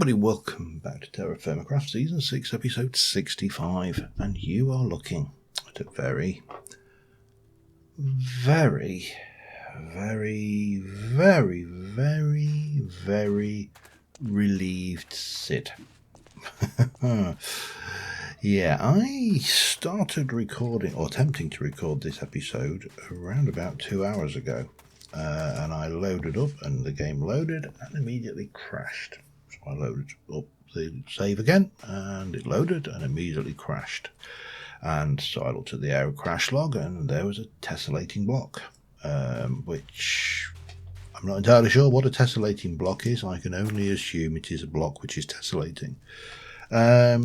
everybody, welcome back to Terra Firmacraft Season 6, Episode 65, and you are looking at a very, very, very, very, very, very relieved Sid. Yeah, I started recording, or attempting to record this episode around about 2 hours ago, and I loaded up, and the game loaded and immediately crashed. I loaded up the save again, and it loaded and immediately crashed. And so I looked at the error crash log, and there was a tessellating block, which I'm not entirely sure what a tessellating block is. I can only assume it is a block which is tessellating. Now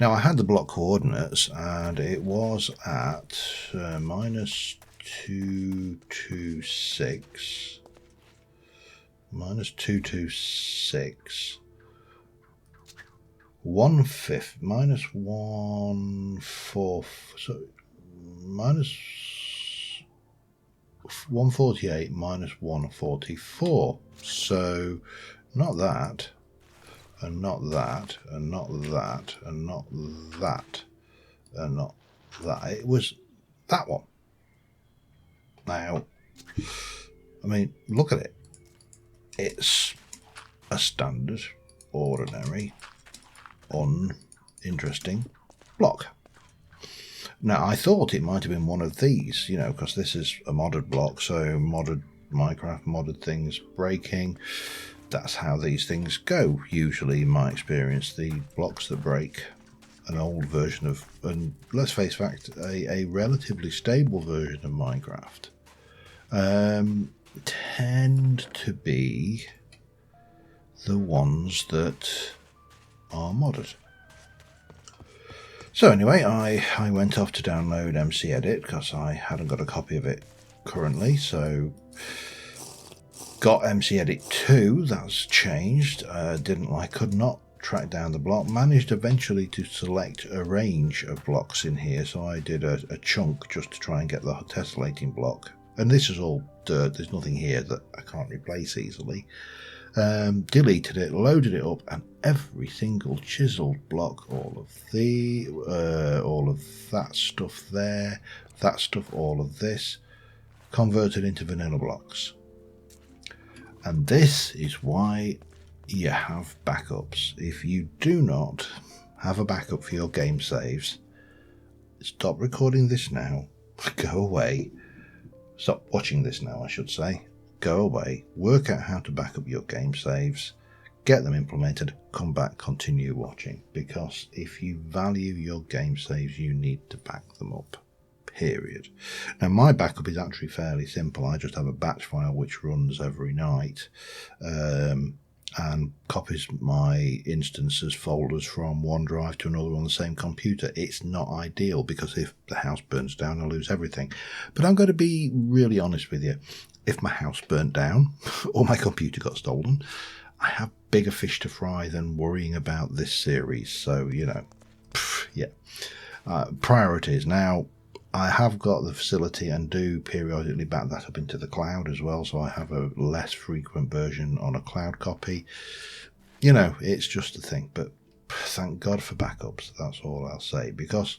I had the block coordinates, and it was at minus 226. Minus 226. 1/5 minus 1/4, so minus 148 minus 144. So not that, and not that, and not that, and not that, and not that. It was that one. Now, I mean, look at it. It's a standard, ordinary, uninteresting block. Now, I thought it might have been one of these, you know, because this is a modded block, so modded Minecraft, modded things breaking. That's how these things go, usually, in my experience. The blocks that break an old version of, and let's face fact, a relatively stable version of Minecraft, tend to be the ones that are modded. So anyway, I went off to download MCEdit because I hadn't got a copy of it currently, so got MCEdit 2. That's changed. Could not track down the block. Managed eventually to select a range of blocks in here, so I did a chunk just to try and get the tessellating block. And this is all dirt. There's nothing here that I can't replace easily. Deleted it, loaded it up, and every single chiseled block, all of that stuff there, that stuff, all of this, converted into vanilla blocks. And this is why you have backups. If you do not have a backup for your game saves, stop recording this now, go away, stop watching this now, I should say. Go away, work out how to back up your game saves, get them implemented, come back, continue watching. Because if you value your game saves, you need to back them up, period. Now, my backup is actually fairly simple. I just have a batch file which runs every night and copies my instances, folders from one drive to another on the same computer. It's not ideal because if the house burns down, I lose everything. But I'm going to be really honest with you. If my house burnt down or my computer got stolen, I have bigger fish to fry than worrying about this series. So, you know, yeah. Priorities. Now, I have got the facility and do periodically back that up into the cloud as well. So I have a less frequent version on a cloud copy. You know, it's just a thing. But thank God for backups. That's all I'll say. Because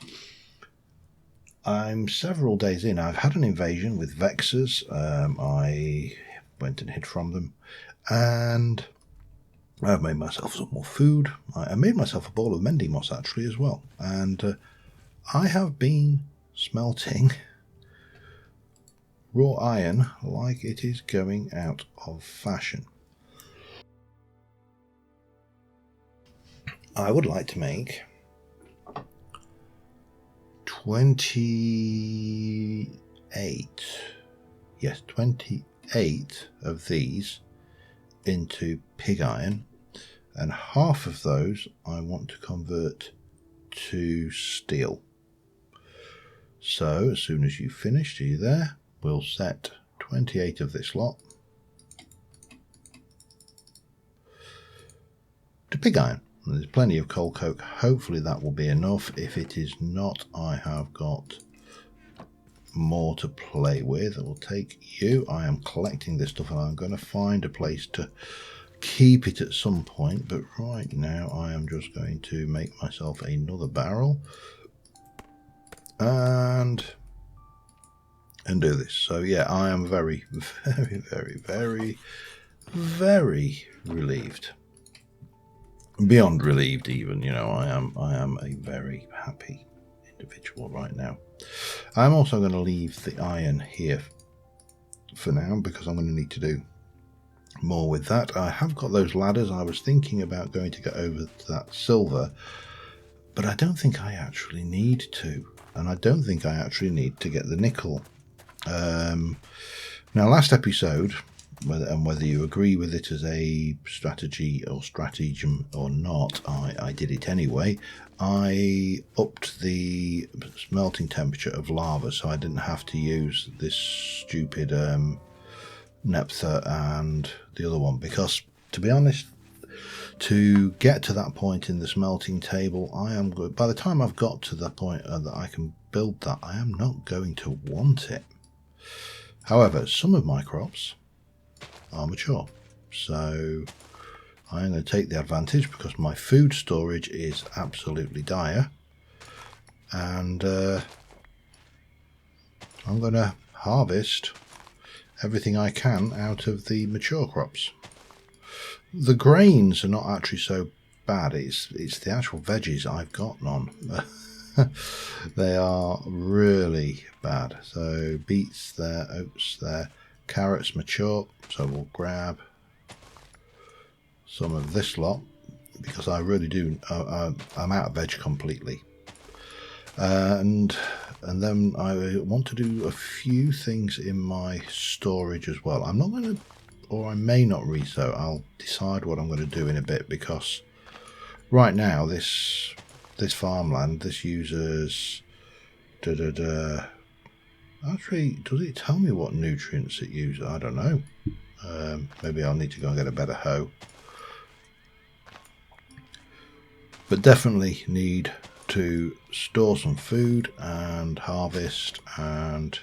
I'm several days in. I've had an invasion with Vexers. I went and hid from them, and I've made myself some more food. I made myself a bowl of Mending Moss actually as well, and I have been smelting raw iron like it is going out of fashion. I would like to make 28 of these into pig iron, and half of those I want to convert to steel. So as soon as you've finished, are you there? We'll set 28 of this lot to pig iron. There's plenty of coal coke. Hopefully that will be enough. If it is not, I have got more to play with. I will take you. I am collecting this stuff, and I'm going to find a place to keep it at some point, but right now I am just going to make myself another barrel and do this. So yeah, I am very, very, very, very, very relieved. Beyond relieved, even, you know, I am a very happy individual right now. I'm also going to leave the iron here for now because I'm going to need to do more with that. I have got those ladders. I was thinking about going to get over to that silver, but I don't think I actually need to, and I don't think I actually need to get the nickel. Now, last episode, whether you agree with it as a strategy or stratagem or not, I did it anyway. I upped the melting temperature of lava, so I didn't have to use this stupid naphtha and the other one, because to be honest, to get to that point in the smelting table, I am good. By the time I've got to the point that I can build that, I am not going to want it. However, some of my crops are mature, so I'm going to take the advantage because my food storage is absolutely dire, and I'm going to harvest everything I can out of the mature crops. The grains are not actually so bad, it's the actual veggies I've got none. They are really bad. So beets there, oats there, carrots mature, so we'll grab some of this lot because I really do, I'm out of veg completely. And then I want to do a few things in my storage as well. I'm not going to, or I may not resow. I'll decide what I'm going to do in a bit, because right now this farmland, this uses actually, does it tell me what nutrients it uses? I don't know. Maybe I'll need to go and get a better hoe, but definitely need to store some food and harvest. And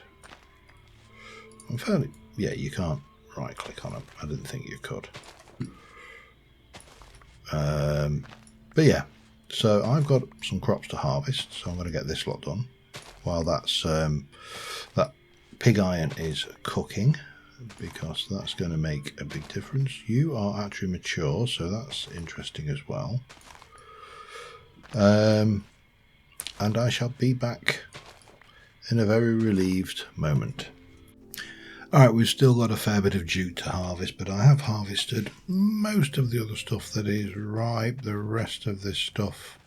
I'm fairly, yeah, you can't right click on them. I didn't think you could. But yeah, so I've got some crops to harvest, so I'm going to get this lot done while that's that pig iron is cooking, because that's going to make a big difference. You are actually mature, so that's interesting as well. And I shall be back in a very relieved moment. Alright, we've still got a fair bit of jute to harvest, but I have harvested most of the other stuff that is ripe. The rest of this stuff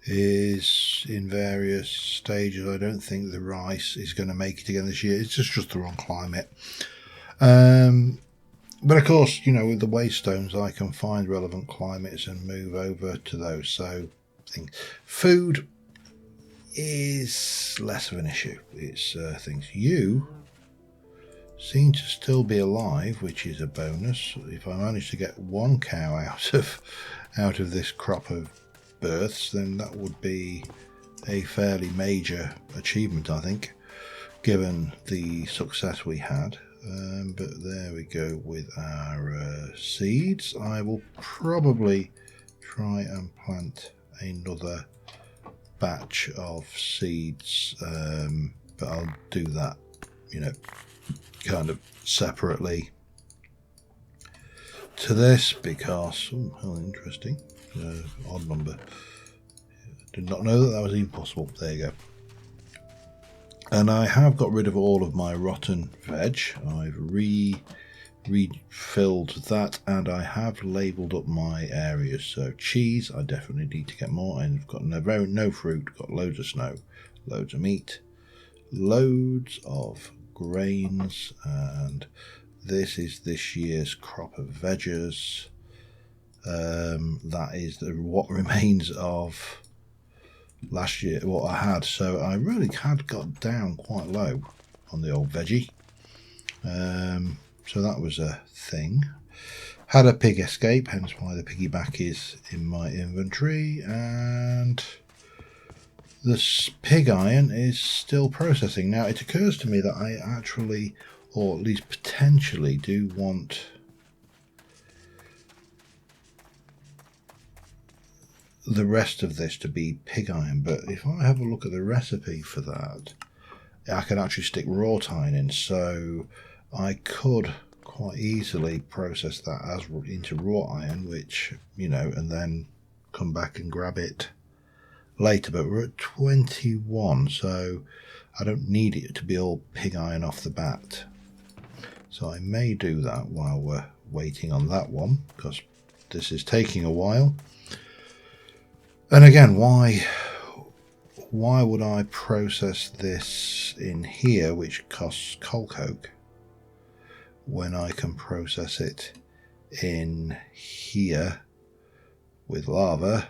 is in various stages. I don't think the rice is going to make it again this year. It's just the wrong climate. But of course, you know, with the wastestones, I can find relevant climates and move over to those. So food is less of an issue. It's things. You seem to still be alive, which is a bonus. If I manage to get one cow out of this crop of births, then that would be a fairly major achievement, I think, given the success we had. But there we go with our seeds. I will probably try and plant another batch of seeds, but I'll do that, you know, kind of separately to this, because how interesting, odd number. Did not know that was even possible. There you go. And I have got rid of all of my rotten veg. I've refilled that, and I have labelled up my areas. So cheese, I definitely need to get more, and I've got no fruit, got loads of snow, loads of meat, loads of grains, and this is this year's crop of veggies. That is what remains of last year, what I had. So I really had got down quite low on the old veggie. So that was a thing. Had a pig escape, hence why the piggyback is in my inventory, and this pig iron is still processing. Now it occurs to me that I actually, or at least potentially, do want the rest of this to be pig iron, but if I have a look at the recipe for that, I can actually stick wrought iron in, so I could quite easily process that as into wrought iron, which, you know, and then come back and grab it later. But we're at 21, so I don't need it to be all pig iron off the bat. So I may do that while we're waiting on that one, because this is taking a while. And again, why would I process this in here, which costs coal coke, when I can process it in here with lava?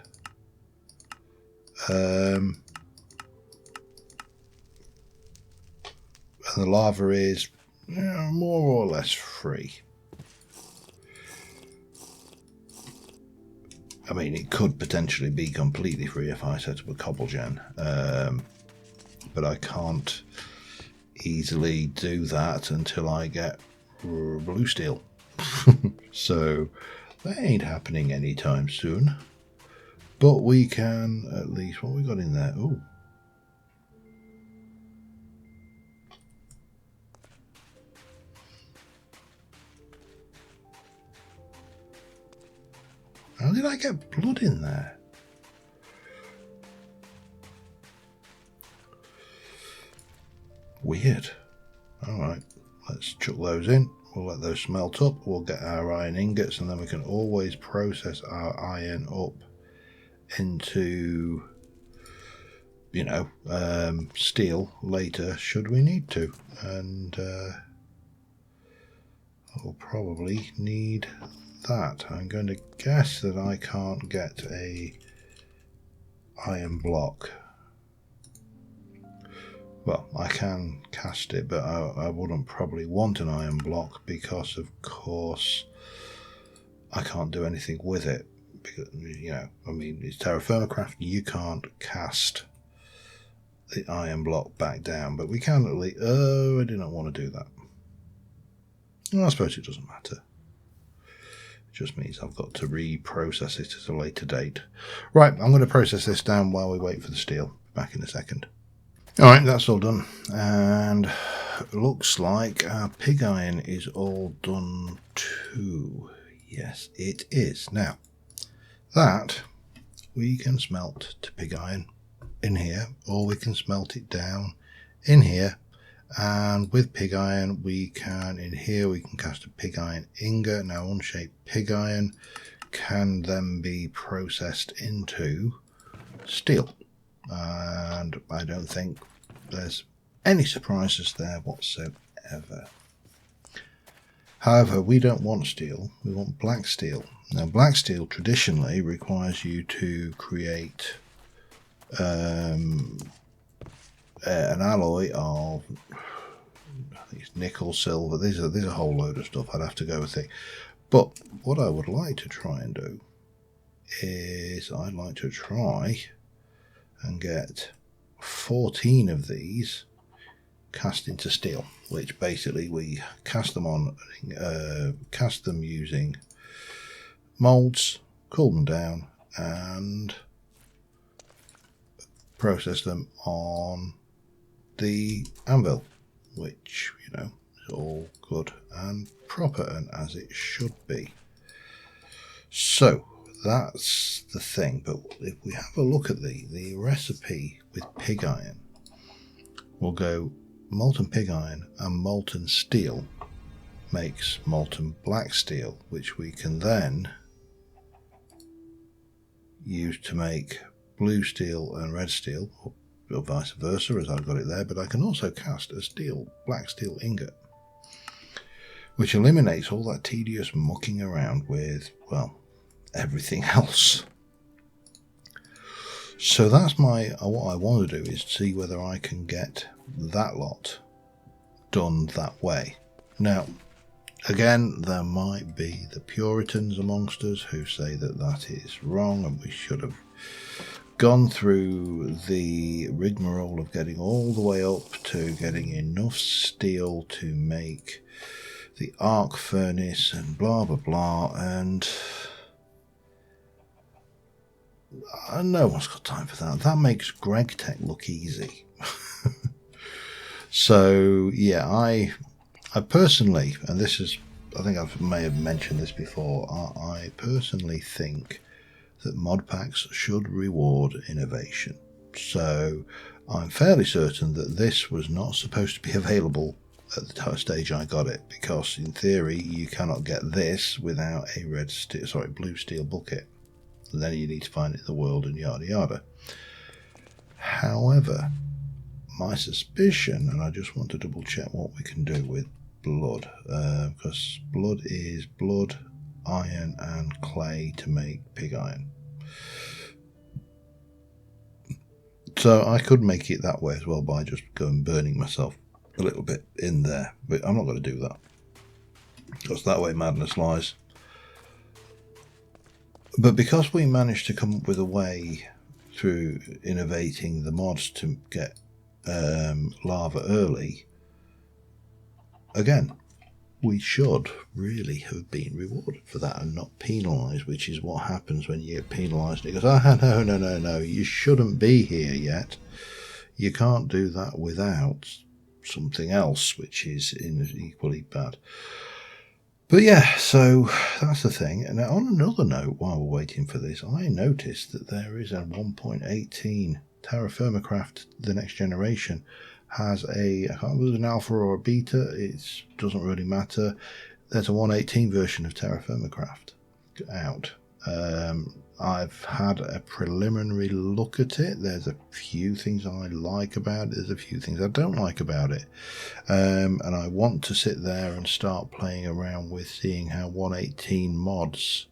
And the lava is, you know, more or less free. I mean, it could potentially be completely free if I set up a cobble gen, but I can't easily do that until I get blue steel. So that ain't happening anytime soon. But we can at least, what we got in there? Oh, how did I get blood in there? Weird. Alright, let's chuck those in. We'll let those smelt up. We'll get our iron ingots, and then we can always process our iron up into, you know, steel later should we need to. And I'll probably need that. I'm going to guess that I can't get a iron block. Well, I can cast it, but I wouldn't probably want an iron block because, of course, I can't do anything with it. Because, you know, I mean, it's Terra Firmacraft. You can't cast the iron block back down, but we can at least. Oh, I do not want to do that. Well, I suppose it doesn't matter. It just means I've got to reprocess it at a later date. Right, I'm going to process this down while we wait for the steel. Back in a second. Alright, that's all done, and it looks like our pig iron is all done too. Yes, it is. Now, that we can smelt to pig iron in here, or we can smelt it down in here, and with pig iron we can, in here we can cast a pig iron ingot. Now, unshaped pig iron can then be processed into steel. And I don't think there's any surprises there whatsoever. However, we don't want steel, we want black steel. Now, black steel traditionally requires you to create an alloy of, I think it's nickel, silver. There's a whole load of stuff. I'd have to go with it. But what I would like to try and do is I'd like to try and get 14 of these cast into steel, which basically we cast them using molds, cool them down, and process them on the anvil, which, you know, is all good and proper and as it should be. So that's the thing. But if we have a look at the recipe with pig iron, we'll go molten pig iron and molten steel makes molten black steel, which we can then use to make blue steel and red steel, or vice versa, as I've got it there. But I can also cast a black steel ingot, which eliminates all that tedious mucking around with, well, everything else. So that's what I want to do, is see whether I can get that lot done that way. Now, again, there might be the Puritans amongst us who say that that is wrong and we should have gone through the rigmarole of getting all the way up to getting enough steel to make the arc furnace and blah blah blah. And no one's got time for that. That makes Greg Tech look easy. So yeah, I personally, and this is, I think I may have mentioned this before, I personally think that mod packs should reward innovation. So I'm fairly certain that this was not supposed to be available at the stage I got it, because in theory you cannot get this without a blue steel bucket, and then you need to find it in the world and yada yada. However, my suspicion, and I just want to double check what we can do with blood, because blood is blood, iron and clay to make pig iron. So I could make it that way as well by just going burning myself a little bit in there, but I'm not going to do that, because that way madness lies. But because we managed to come up with a way through innovating the mods to get lava early, again, we should really have been rewarded for that and not penalised, which is what happens when you get penalised. It goes, no, you shouldn't be here yet. You can't do that without something else, which is equally bad. But yeah, so that's the thing. And on another note, while we're waiting for this, I noticed that there is a 1.18 Terra Firmacraft, the next generation, has a, I can't remember if it was an alpha or a beta, it doesn't really matter. There's a 1.18 version of Terra Firmacraft out. I've had a preliminary look at it. There's a few things I like about it, there's a few things I don't like about it. And I want to sit there and start playing around with seeing how 1.18 mods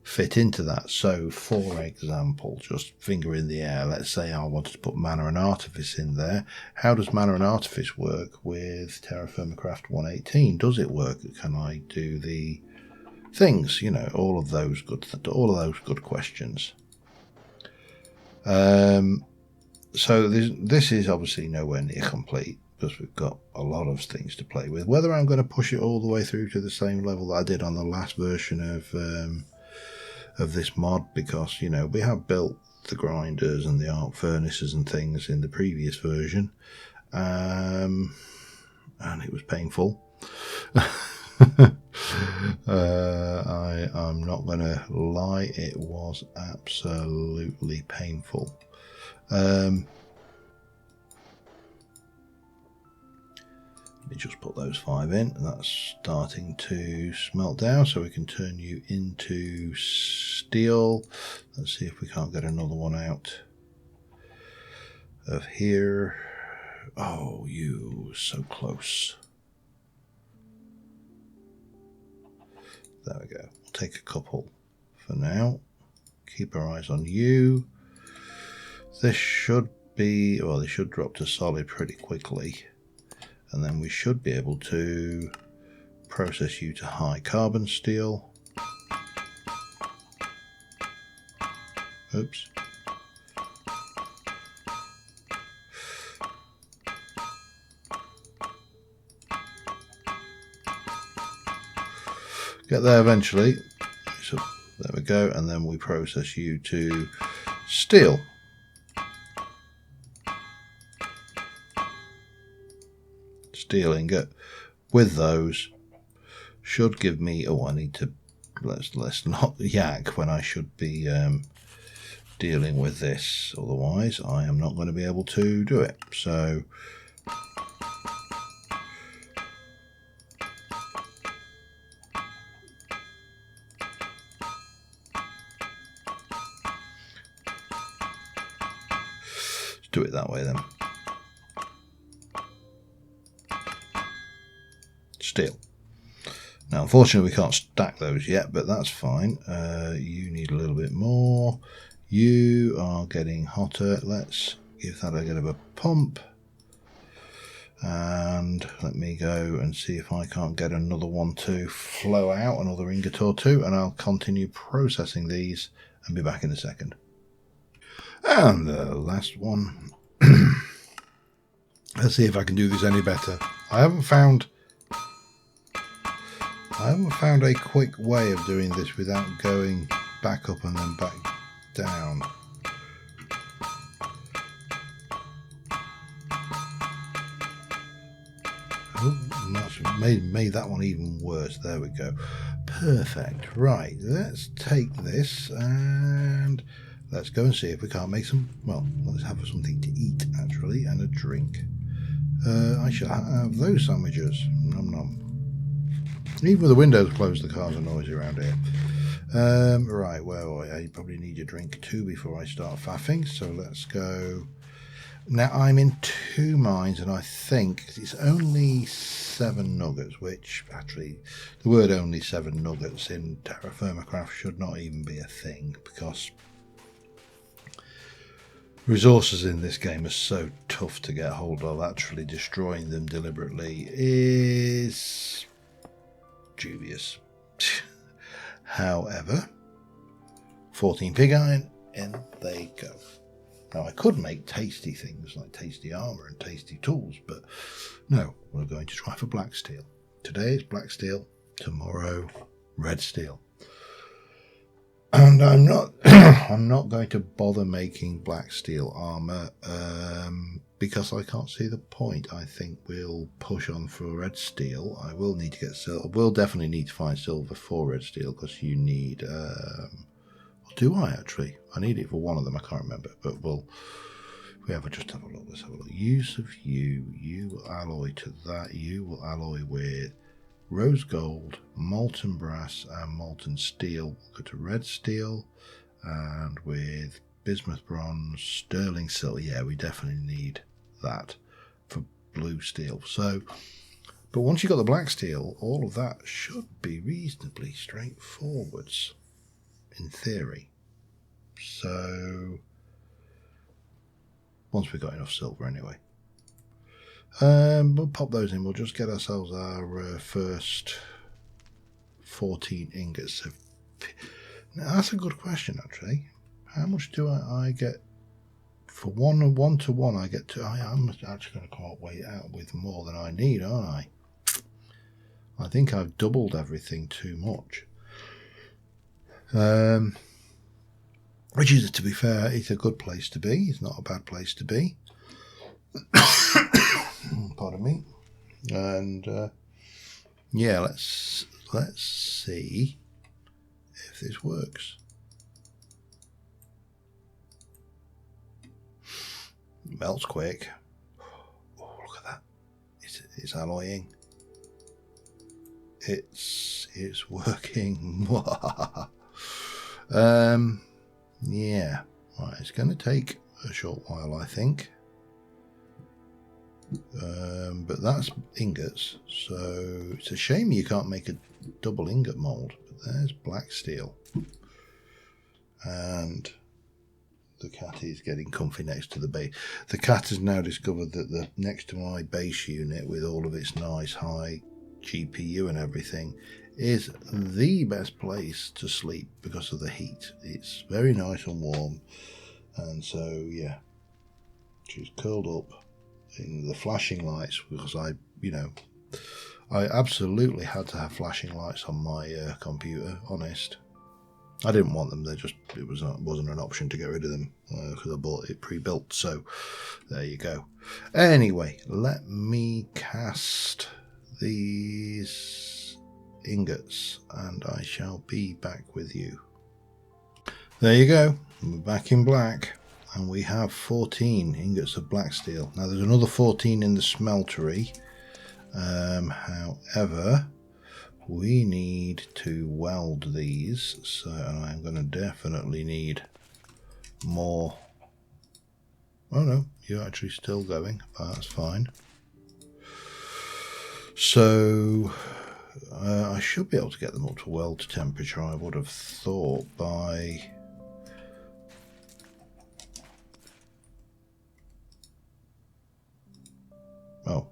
fit into that. So for example, just finger in the air, let's say I wanted to put Mana and Artifice in there. How does Mana and Artifice work with Terra Firmacraft 1.18? Does it work? Can I do the things? You know, all of those good questions. So this is obviously nowhere near complete, because we've got a lot of things to play with. Whether I'm going to push it all the way through to the same level that I did on the last version of this mod, because, you know, we have built the grinders and the arc furnaces and things in the previous version, and it was painful. I'm not going to lie, it was absolutely painful. Let me just put those 5 in, and that's starting to smelt down, so we can turn you into steel. Let's see if we can't get another one out of here. Oh, you so close. There we go. We'll take a couple for now. Keep our eyes on you. This should be, well, they should drop to solid pretty quickly. And then we should be able to process you to high carbon steel. Oops. Get there eventually. So there we go, and then we process you to steel. Steel ingot with those should give me, oh, I need to, let's not yak when I should be dealing with this, otherwise I am not going to be able to do it. So let's do it that way then. Steel. Now unfortunately we can't stack those yet, but that's fine. You need a little bit more. You are getting hotter. Let's give that a bit of a pump, and let me go and see if I can't get another one to flow out, another ingot or two, and I'll continue processing these and be back in a second. And the last one. Let's see if I can do this any better. I haven't found a quick way of doing this without going back up and then back down. Oh, that's made that one even worse. There we go. Perfect. Right, let's take this and let's go and see if we can't make some, well, let's have something to eat actually, and a drink. I shall have those sandwiches. Nom nom. Even with the windows closed, the cars are noisy around here. Right, well, I probably need a drink too before I start faffing, so let's go. Now, I'm in 2 mines, and I think it's only 7 nuggets, which, actually, the word only 7 nuggets in Terra Firmacraft should not even be a thing, because resources in this game are so tough to get hold of. Actually destroying them deliberately is dubious. However, 14 pig iron, and they go. Now, I could make tasty things like tasty armour and tasty tools, but no, we're going to try for black steel. Today it's black steel, tomorrow red steel. And I'm not I'm not going to bother making black steel armour because I can't see the point. I think we'll push on for red steel. I will need to get silver. We'll definitely need to find silver for red steel, because you need do I actually? I need it for one of them, I can't remember, but just have a look. Let's have a look. Use of you will alloy to that, you will alloy with rose gold, molten brass and molten steel. We'll go to red steel, and with bismuth bronze, sterling silver. Yeah, we definitely need that for blue steel. So, but once you've got the black steel, all of that should be reasonably straightforwards in theory. So once we've got enough silver anyway, we'll pop those in. We'll just get ourselves our first 14 ingots of. Now, that's a good question actually. How much do I get for 1 to 1? I get to. I'm actually going to come up out with more than I need, aren't I? I think I've doubled everything too much. Which is, to be fair, it's a good place to be. It's not a bad place to be. Pardon me. And yeah, let's see if this works. Melts quick. Oh, look at that! It's alloying. It's working. Yeah, right, it's going to take a short while, I think. But that's ingots, so it's a shame you can't make a double ingot mold. But there's black steel, and the cat is getting comfy next to the base. The cat has now discovered that the next to my base unit, with all of its nice high GPU and everything, is the best place to sleep because of the heat. It's very nice and warm, and so yeah, she's curled up in the flashing lights, because I absolutely had to have flashing lights on my computer. Honest, I didn't want them. It wasn't an option to get rid of them because I bought it pre-built. So there you go. Anyway, let me cast these ingots and I shall be back with you. There you go. We're back in black, and we have 14 ingots of black steel. Now there's another 14 in the smeltery. However, we need to weld these, so I'm going to definitely need more. Oh no, you're actually still going, but that's fine. So I should be able to get them up to weld temperature, I would have thought, by oh,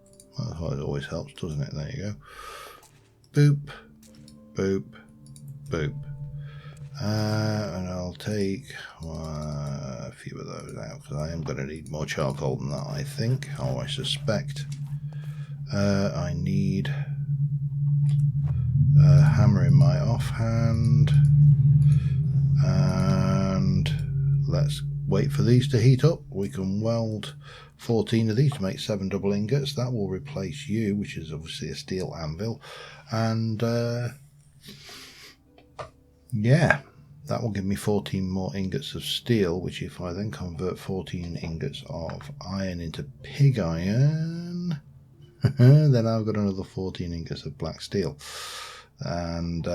it always helps, doesn't it? There you go. Boop, boop, boop. And I'll take a few of those out, because I am going to need more charcoal than that, I think. Oh, I suspect. I need a hammer in my offhand, and let's wait for these to heat up. We can weld 14 of these to make 7 double ingots. That will replace you, which is obviously a steel anvil. And yeah, that will give me 14 more ingots of steel, which if I then convert 14 ingots of iron into pig iron, then I've got another 14 ingots of black steel. And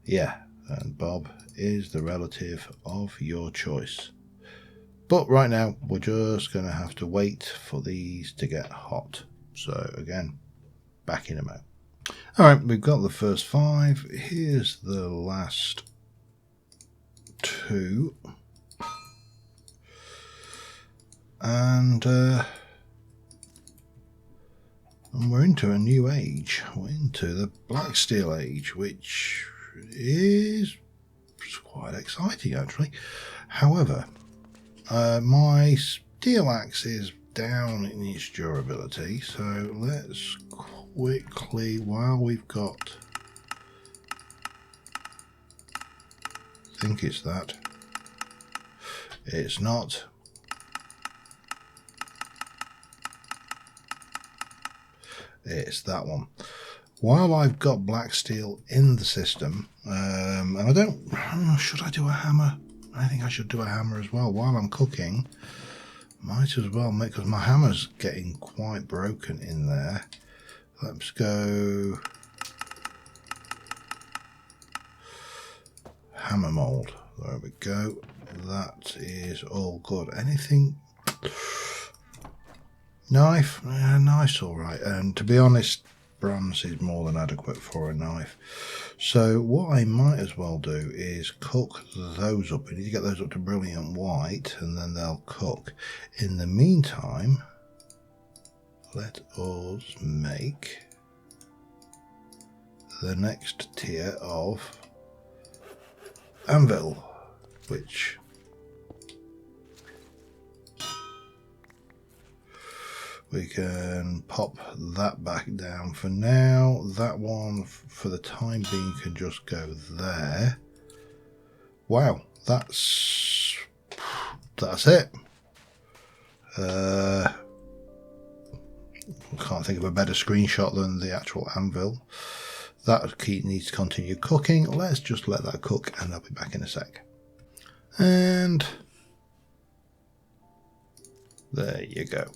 yeah, and Bob is the relative of your choice. But right now, we're just going to have to wait for these to get hot. So again, back in a moment. Alright, we've got the first 5. Here's the last 2. And we're into a new age. We're into the black steel age, which is quite exciting actually. However, my steel axe is down in its durability, so let's quickly, while we've got, I think it's that, it's not, it's that one. While I've got black steel in the system, and I don't know, should I do a hammer? I think I should do a hammer as well while I'm cooking. Might as well make, because my hammer's getting quite broken in there. Let's go hammer mold. There we go. That is all good. Anything? Knife? Knife's all right. And to be honest, bronze is more than adequate for a knife. So what I might as well do is cook those up. We need to get those up to brilliant white, and then they'll cook. In the meantime, let us make the next tier of anvil, which we can pop that back down for now. That one, for the time being, can just go there. Wow, that's it. Can't think of a better screenshot than the actual anvil. That needs to continue cooking. Let's just let that cook, and I'll be back in a sec. And there you go.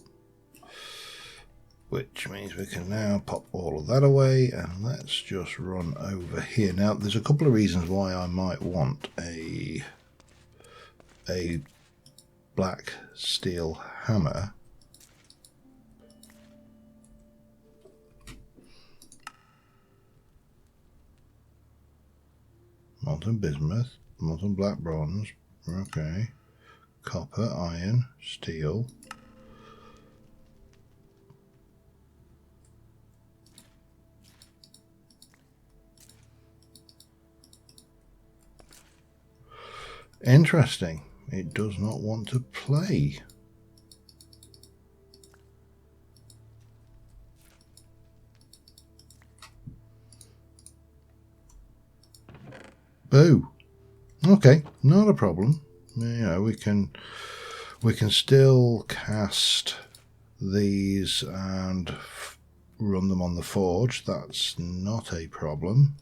Which means we can now pop all of that away, and let's just run over here. Now, there's a couple of reasons why I might want a black steel hammer. Molten bismuth, molten black bronze, okay, copper, iron, steel. Interesting, it does not want to play. Boo. Okay, not a problem. You know, we can still cast these and run them on the forge. That's not a problem.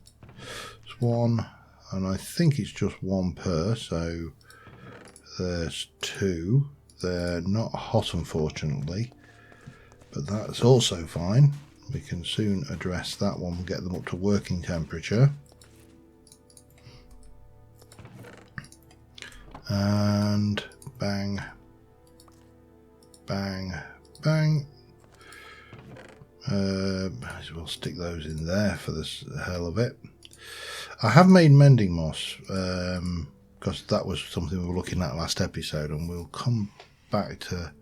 It's one, and I think it's just one per, so there's 2. They're not hot, unfortunately, but that's also fine. We can soon address that one, get them up to working temperature. And bang, bang, bang. Might as well stick those in there for the hell of it. I have made Mending Moss, because that was something we were looking at last episode, and we'll come back to...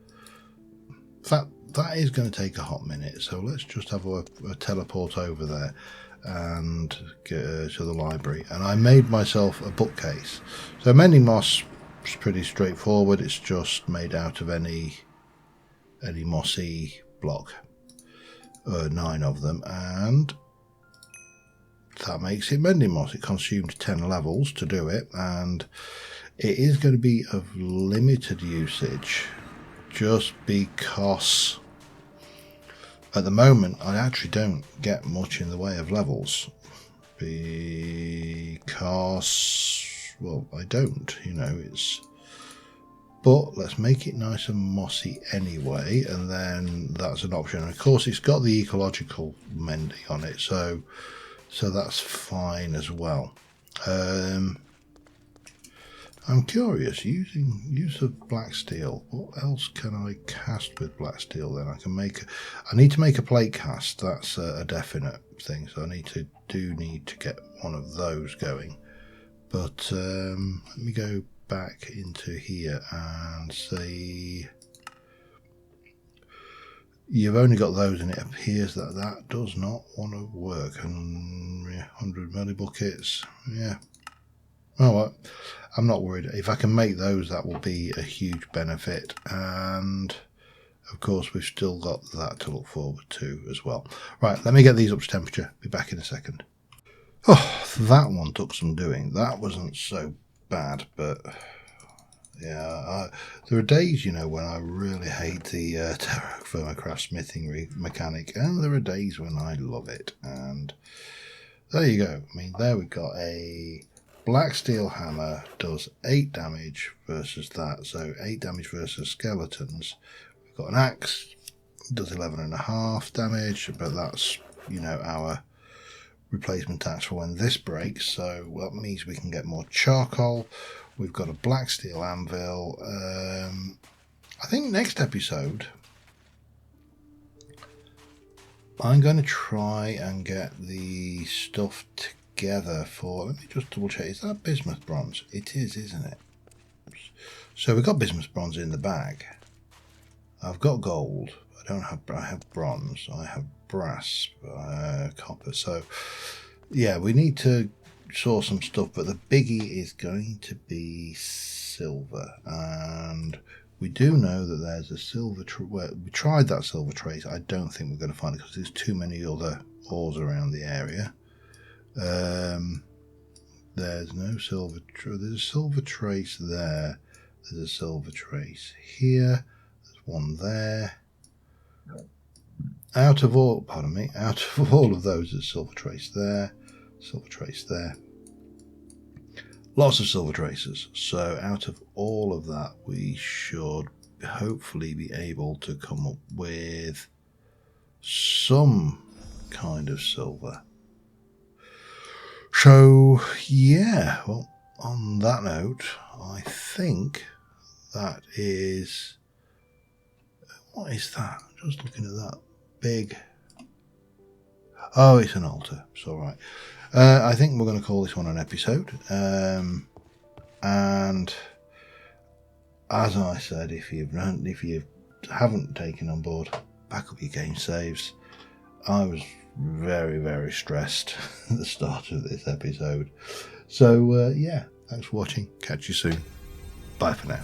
In fact, that is going to take a hot minute, so let's just have a teleport over there and get to the library. And I made myself a bookcase. So Mending Moss is pretty straightforward. It's just made out of any mossy block. 9 of them, and that makes it Mending Moss. It consumed 10 levels to do it, and It is going to be of limited usage just because at the moment I actually don't get much in the way of levels because, well, I don't, you know, but let's make it nice and mossy anyway, and then that's an option. And of course it's got the ecological mending on it, so that's fine as well. I'm curious, use of black steel. What else can I cast with black steel then? I need to make a plate cast. That's a definite thing. So I need to get one of those going. But let me go back into here and see. You've only got those, and it appears that does not want to work. And 100 millibuckets, yeah. Oh well, I'm not worried. If I can make those, that will be a huge benefit. And of course, we've still got that to look forward to as well. Right, let me get these up to temperature. Be back in a second. Oh, that one took some doing. That wasn't so bad, but yeah, there are days, you know, when I really hate the TerraFirmaCraft smithing mechanic, and there are days when I love it. And there you go. I mean, there we got a black steel hammer, does 8 damage versus that, so 8 damage versus skeletons. We've got an axe, does 11.5 damage, but that's, you know, our replacement axe for when this breaks, so well, that means we can get more charcoal. We've got a black steel anvil. I think next episode I'm going to try and get the stuff together for, let me just double check, is that bismuth bronze? It is, isn't it? So we've got bismuth bronze in the bag. I've got gold. I have bronze. I have brass, copper. So yeah, we need to source some stuff, but the biggie is going to be silver. And we do know that there's a silver we tried that silver trace. I don't think we're going to find it because there's too many other ores around the area. There's no silver. There's a silver trace there. There's a silver trace here. There's one there. Out of all of those, there's silver trace there. Silver trace there. Lots of silver traces. So out of all of that, we should hopefully be able to come up with some kind of silver. So yeah, well, on that note, I think that is, what is that? Just looking at that big, oh, it's an altar. It's all right. I think we're going to call this one an episode. And as I said, if you haven't taken on board, back up your game saves. I was very, very stressed at the start of this episode. So yeah, thanks for watching. Catch you soon. Bye for now.